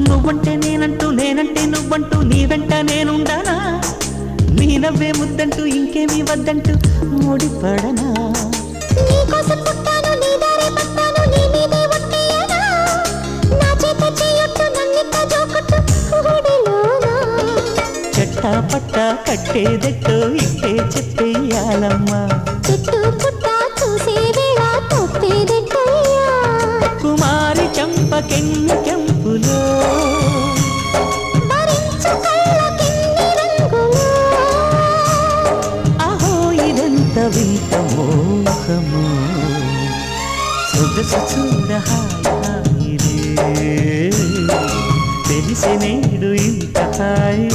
నువ్వంటే నేనంటూ నేనంటే నువ్వంటూ నీ వెంట నేనుండానా నీ నవ్వే ముద్దంటూ ఇంకేమీ వద్దంటూ ముడిపడనా నీకోసం పుట్టాను నీ దారే పట్టాను నీ మీదే ఒట్టేయనా నా చేత చేయొట్టు నన్నిట్ట జోకొట్టు గుడిలోనా చెట్టా పట్టా కట్టేదెట్టో ఇట్టే చెప్పేయాలమ్మా చెట్టు పుట్ట చూసే వేళ తప్పేదెట్టయ్యా కుమారి చంపకెన్ని కెంపులో భరించు కళ్ళకెన్ని రంగులో అహో ఇదెంత వింత మోహము సొగసు చూడ హాయిరే తెలిసి నేడు ఇంత హాయి